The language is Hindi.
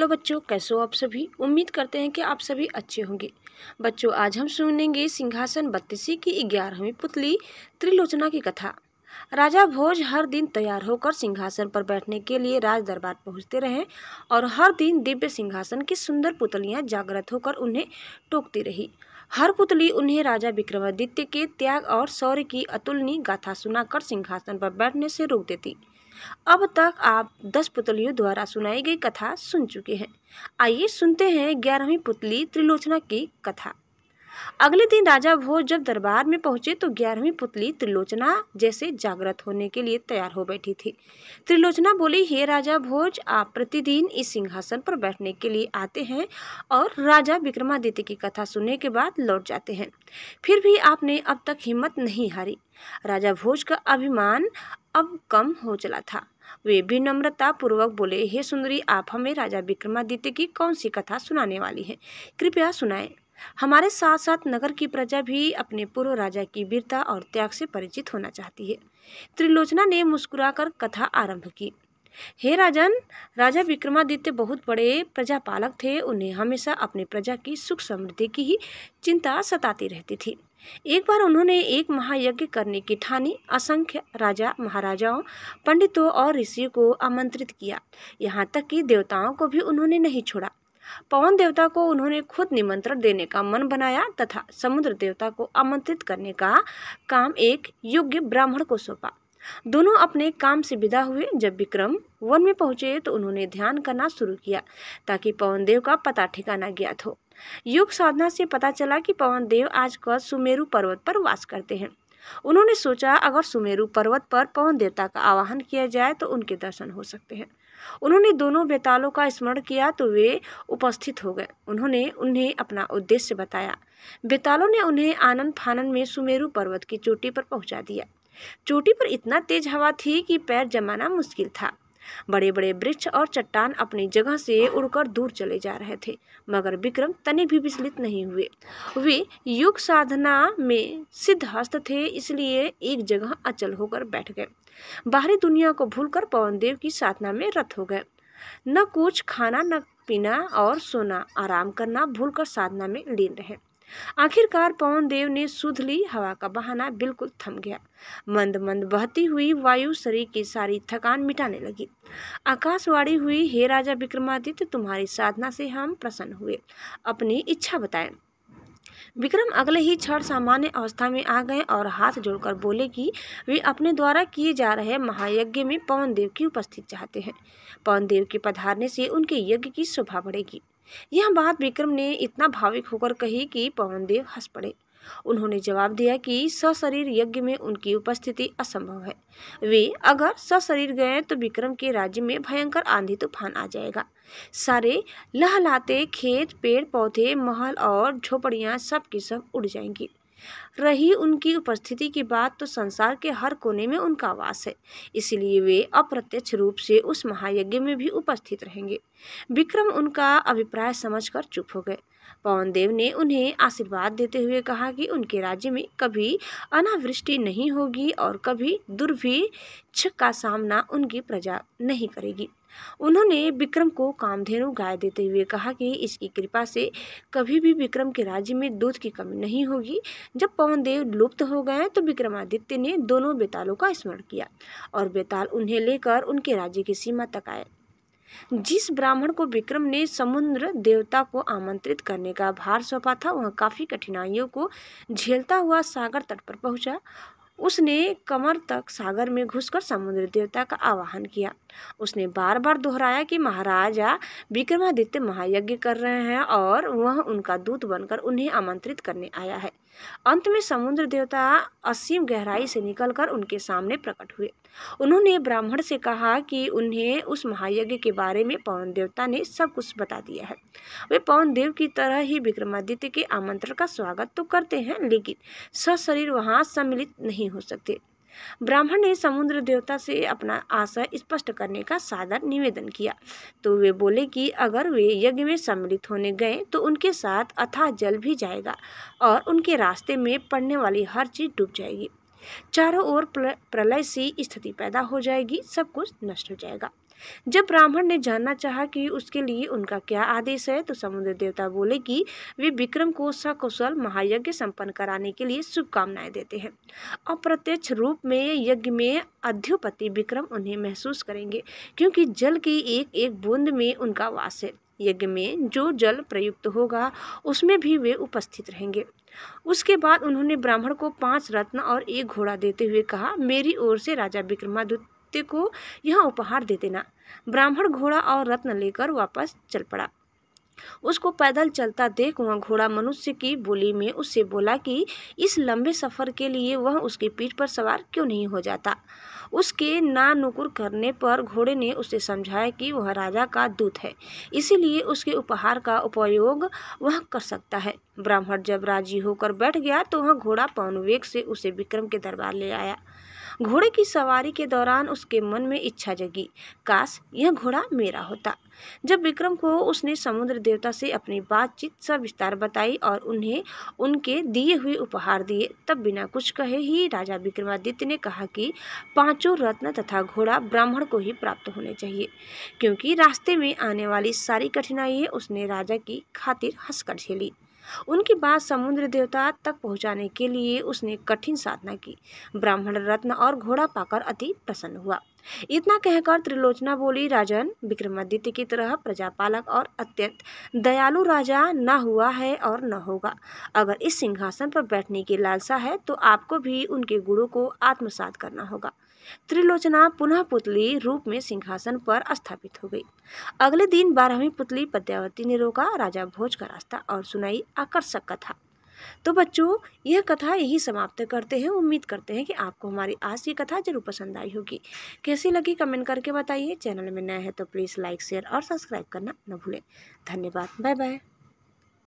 हेलो बच्चों, कैसे हो आप सभी। उम्मीद करते हैं कि आप सभी अच्छे होंगे। बच्चों, आज हम सुनेंगे सिंहासन बत्तीसी की 11वीं पुतली त्रिलोचना की कथा। राजा भोज हर दिन तैयार होकर सिंहासन पर बैठने के लिए राज दरबार पहुंचते रहे और हर दिन दिव्य सिंहासन की सुंदर पुतलियां जागृत होकर उन्हें टोकती रही। हर पुतली उन्हें राजा विक्रमादित्य के त्याग और शौर्य की अतुलनीय गाथा सुनाकर सिंहासन पर बैठने से रोक देती। अब तक आप 10 पुतलियों द्वारा सुनाई गई कथा सुन चुके हैं। आइए सुनते हैं 11वीं पुतली त्रिलोचना की कथा। अगले दिन राजा भोज जब दरबार में पहुंचे तो 11वीं पुतली त्रिलोचना जैसे जागृत होने के लिए तैयार हो बैठी थी। त्रिलोचना बोली, हे राजा भोज, आप प्रतिदिन इस सिंहासन पर बैठने के लिए आते हैं और राजा विक्रमादित्य की कथा सुनने के बाद लौट जाते हैं, फिर भी आपने अब तक हिम्मत नहीं हारी। राजा भोज का अभिमान अब कम हो चला था। वे विनम्रता पूर्वक बोले, हे सुंदरी, आप हमें राजा विक्रमादित्य की कौन सी कथा सुनाने वाली हैं? कृपया सुनाएं। हमारे साथ साथ नगर की प्रजा भी अपने पूर्व राजा की वीरता और त्याग से परिचित होना चाहती है। त्रिलोचना ने मुस्कुराकर कथा आरंभ की। हे राजन, राजा विक्रमादित्य बहुत बड़े प्रजापालक थे। उन्हें हमेशा अपनी प्रजा की सुख समृद्धि की ही चिंता सताती रहती थी। एक बार उन्होंने एक महायज्ञ करने की ठानी। असंख्य राजा, महाराजाओं, पंडितों और ऋषियों को आमंत्रित किया। यहाँ तक कि देवताओं को भी उन्होंने नहीं छोड़ा। पवन देवता को उन्होंने खुद निमंत्रण देने का मन बनाया तथा समुद्र देवता को आमंत्रित करने का काम एक योग्य ब्राह्मण को सौंपा। दोनों अपने काम से विदा हुए। जब विक्रम वन में पहुंचे तो उन्होंने ध्यान करना शुरू किया ताकि पवन देव का पता ठिकाना ज्ञात हो। योग साधना से पता चला कि पवन देव आजकल सुमेरु पर्वत पर वास करते हैं। उन्होंने सोचा, अगर सुमेरु पर्वत पर पवन देवता का आवाहन किया जाए तो उनके दर्शन हो सकते हैं। उन्होंने दोनों बेतालों का स्मरण किया तो वे उपस्थित हो गए। उन्होंने उन्हें अपना उद्देश्य बताया। बेतालों ने उन्हें आनन फानन में सुमेरु पर्वत की चोटी पर पहुंचा दिया। चोटी पर इतना तेज हवा थी कि पैर जमाना मुश्किल था। बड़े बड़े वृक्ष और चट्टान अपनी जगह से उड़कर दूर चले जा रहे थे, मगर विक्रम तनिक भी विचलित नहीं हुए। वे योग साधना में सिद्धहस्त थे, इसलिए एक जगह अचल होकर बैठ गए। बाहरी दुनिया को भूलकर पवन देव की साधना में रत हो गए। न कुछ खाना, न पीना और सोना, आराम करना भूलकर साधना में लीन रहे। आखिरकार पवन देव ने सुध ली। हवा का बहाना बिल्कुल थम गया। मंद मंद बहती हुई वायु शरीर की सारी थकान मिटाने लगी। आकाशवाणी हुई, हे राजा विक्रमादित्य, तुम्हारी साधना से हम प्रसन्न हुए। अपनी इच्छा बताएं। विक्रम अगले ही क्षण सामान्य अवस्था में आ गए और हाथ जोड़कर बोले कि वे अपने द्वारा किए जा रहे महायज्ञ में पवन देव की उपस्थिति चाहते हैं। पवन देव के पधारने से उनके यज्ञ की शोभा बढ़ेगी। यह बात विक्रम ने इतना भावुक होकर कही कि पवन देव हंस पड़े। उन्होंने जवाब दिया कि सशरीर यज्ञ में उनकी उपस्थिति असंभव है। वे अगर सशरीर गए तो विक्रम के राज्य में भयंकर आंधी तूफान आ जाएगा। सारे लहलाते खेत, पेड़ पौधे, महल और झोपड़ियां सब की सब उड़ जाएंगी। रही उनकी उपस्थिति की बात तो संसार के हर कोने में उनका वास है, इसलिए वे अप्रत्यक्ष रूप से उस महायज्ञ में भी उपस्थित रहेंगे। विक्रम उनका अभिप्राय समझकर चुप हो गए। पवन देव ने उन्हें आशीर्वाद देते हुए कहा कि उनके राज्य में कभी अनावृष्टि नहीं होगी और कभी दुर्भिक्ष का सामना उनकी प्रजा नहीं करेगी। उन्होंने विक्रम को कामधेनु गाय देते हुए कहा कि इसकी कृपा से कभी भी विक्रम के राज्य में दूध की कमी नहीं होगी। जब पवन देव लुप्त हो गए तो विक्रमादित्य ने दोनों बेतालों का स्मरण किया और बेताल उन्हें लेकर उनके राज्य की सीमा तक आए। जिस ब्राह्मण को विक्रम ने समुद्र देवता को आमंत्रित करने का भार सौंपा था, वह काफी कठिनाइयों को झेलता हुआ सागर तट पर पहुंचा। उसने कमर तक सागर में घुसकर समुद्र देवता का आवाहन किया। उसने बार बार दोहराया कि महाराजा विक्रमादित्य महायज्ञ कर रहे हैं और वह उनका दूत बनकर उन्हें आमंत्रित करने आया है। अंत में समुद्र देवता असीम गहराई से निकलकर उनके सामने प्रकट हुए। उन्होंने ब्राह्मण से कहा कि उन्हें उस महायज्ञ के बारे में पवन देवता ने सब कुछ बता दिया है। वे पवन देव की तरह ही विक्रमादित्य के आमंत्रण का स्वागत तो करते हैं, लेकिन सशरीर वहां सम्मिलित नहीं हो सकते। ब्राह्मण ने समुद्र देवता से अपना आशय स्पष्ट करने का सादर निवेदन किया तो वे बोले कि अगर वे यज्ञ में सम्मिलित होने गए तो उनके साथ अथाह जल भी जाएगा और उनके रास्ते में पड़ने वाली हर चीज डूब जाएगी। चारों ओर प्रलय सी स्थिति पैदा हो जाएगी, सब कुछ नष्ट हो जाएगा। जब ब्राह्मण ने जानना चाहा कि उसके लिए उनका क्या आदेश है, तो समुद्र देवता बोले कि वे विक्रम को सकुशल महायज्ञ संपन्न कराने के लिए शुभकामनाएं देते हैं। अप्रत्यक्ष रूप में यज्ञ में अध्युपति विक्रम उन्हें महसूस करेंगे, क्योंकि जल की एक एक बूंद में उनका वास है। यज्ञ में जो जल प्रयुक्त होगा उसमें भी वे उपस्थित रहेंगे। उसके बाद उन्होंने ब्राह्मण को 5 रत्न और 1 घोड़ा देते हुए कहा, मेरी ओर से राजा विक्रमादित्य को यह उपहार दे देना। ब्राह्मण घोड़ा और रत्न लेकर वापस चल पड़ा। उसको पैदल चलता देख वह घोड़ा मनुष्य की बोली में उससे बोला कि इस लंबे सफर के लिए वह उसकी पीठ पर सवार क्यों नहीं हो जाता। उसके नानुकुर करने पर घोड़े ने उसे समझाया कि वह राजा का दूत है, इसीलिए उसके उपहार का उपयोग वह कर सकता है। ब्राह्मण जब राजी होकर बैठ गया तो वह घोड़ा पवन वेग से उसे विक्रम के दरबार ले आया। घोड़े की सवारी के दौरान उसके मन में इच्छा जगी, काश यह घोड़ा मेरा होता। जब विक्रम को उसने समुद्र देवता से अपनी बातचीत सविस्तार बताई और उन्हें उनके दिए हुए उपहार दिए, तब बिना कुछ कहे ही राजा विक्रमादित्य ने कहा कि 5 रत्न तथा घोड़ा ब्राह्मण को ही प्राप्त होने चाहिए, क्योंकि रास्ते में आने वाली सारी कठिनाइयां उसने राजा की खातिर हंसकर झेली। उनकी बात समुद्र देवता तक पहुंचाने के लिए उसने कठिन साधना की। ब्राह्मण रत्न और घोड़ा पाकर अति प्रसन्न हुआ। इतना कहकर त्रिलोचना बोली, राजन, विक्रमादित्य की तरह प्रजापालक और अत्यंत दयालु राजा न हुआ है और न होगा। अगर इस सिंहासन पर बैठने की लालसा है तो आपको भी उनके गुणों को आत्मसात करना होगा। त्रिलोचना पुनः पुतली रूप में सिंहासन पर स्थापित हो गई। अगले दिन 12वीं पुतली पद्मावती ने रोका राजा भोज का रास्ता और सुनाई आकर्षक कथा। तो बच्चों, यह कथा यही समाप्त करते हैं। उम्मीद करते हैं कि आपको हमारी आज की कथा जरूर पसंद आई होगी। कैसी लगी कमेंट करके बताइए। चैनल में नया है तो प्लीज़ लाइक, शेयर और सब्सक्राइब करना न भूलें। धन्यवाद। Bye bye.